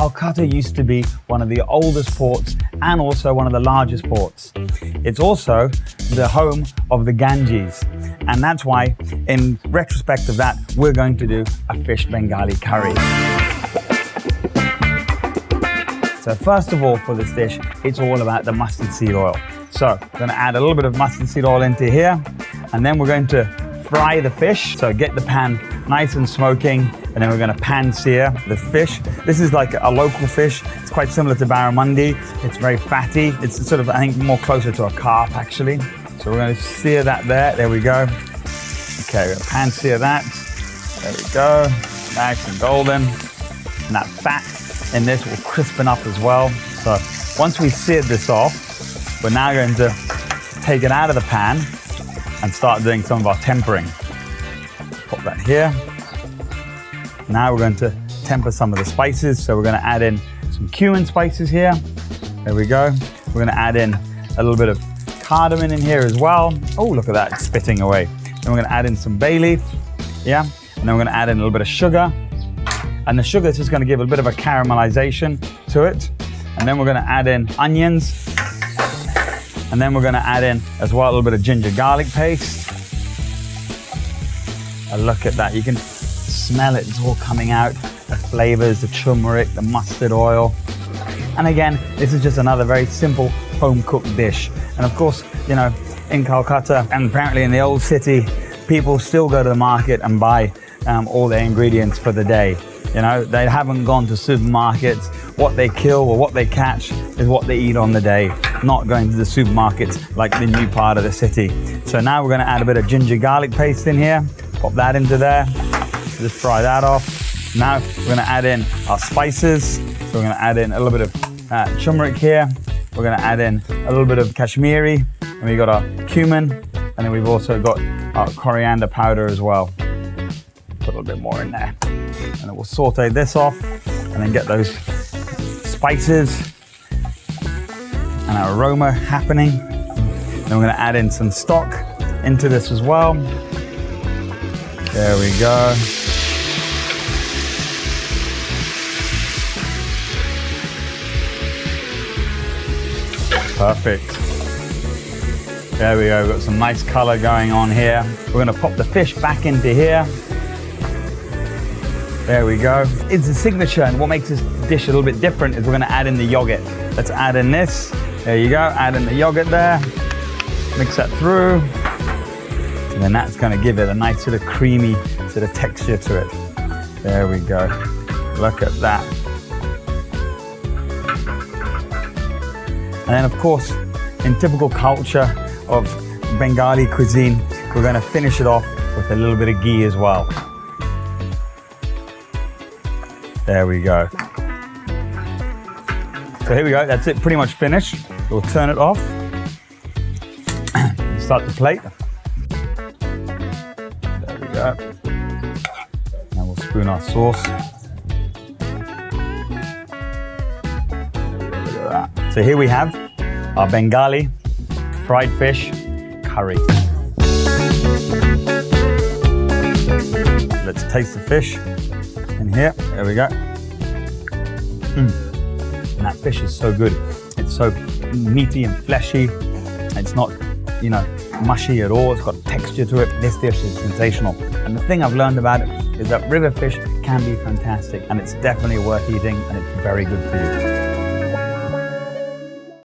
Calcutta used to be one of the oldest ports and also one of the largest ports. It's also the home of the Ganges, and that's why, in retrospect of that, we're going to do a fish Bengali curry. So first of all, for this dish, it's all about the mustard seed oil. So we're going to add a little bit of mustard seed oil into here, and then we're going to fry the fish. So get the pan nice and smoking, and then we're going to pan sear the fish. This is like a local fish. It's quite similar to barramundi. It's very fatty. It's sort of, I think, more closer to a carp actually. So we're going to sear that there. There we go. Okay, we're going to pan sear that. There we go. Nice and golden. And that fat in this will crispen up as well. So once we've seared this off, we're now going to take it out of the pan and start doing some of our tempering. Pop that here. Now we're going to temper some of the spices. So we're going to add in some cumin spices here. There we go. We're going to add in a little bit of cardamom in here as well. Oh, look at that, it's spitting away. Then we're going to add in some bay leaf. Yeah. And then we're going to add in a little bit of sugar. And the sugar is just going to give a bit of a caramelization to it. And then we're going to add in onions. And then we're going to add in as well a little bit of ginger garlic paste. And look at that, you can smell it, it's all coming out. The flavors, the turmeric, the mustard oil. And again, this is just another very simple home cooked dish. And of course, you know, in Calcutta and apparently in the old city, people still go to the market and buy all their ingredients for the day. You know, they haven't gone to supermarkets. What they kill or what they catch is what they eat on the day, not going to the supermarkets like the new part of the city. So now we're going to add a bit of ginger garlic paste in here, pop that into there, just fry that off. Now we're going to add in our spices. So we're going to add in a little bit of turmeric here. We're going to add in a little bit of Kashmiri, and we've got our cumin, and then we've also got our coriander powder as well. Put a little bit more in there. And then we'll saute this off and then get those spices and our aroma happening. Then we're going to add in some stock into this as well. There we go. Perfect. There we go, we've got some nice color going on here. We're going to pop the fish back into here. There we go. It's a signature, and what makes this dish a little bit different is we're going to add in the yogurt. Let's add in this. There you go, add in the yogurt there. Mix that through. And then that's going to give it a nice sort of creamy sort of texture to it. There we go. Look at that. And then of course, in typical culture of Bengali cuisine, we're going to finish it off with a little bit of ghee as well. There we go. So here we go, that's it, pretty much finished. We'll turn it off. Start the plate. There we go. Now we'll spoon our sauce. Look at that. So here we have our Bengali fried fish curry. Let's taste the fish in here. There we go. And that fish is so good. It's so meaty and fleshy. It's not, you know, mushy at all. It's got texture to it. This dish is sensational. And the thing I've learned about it is that river fish can be fantastic, and it's definitely worth eating, and it's very good for you.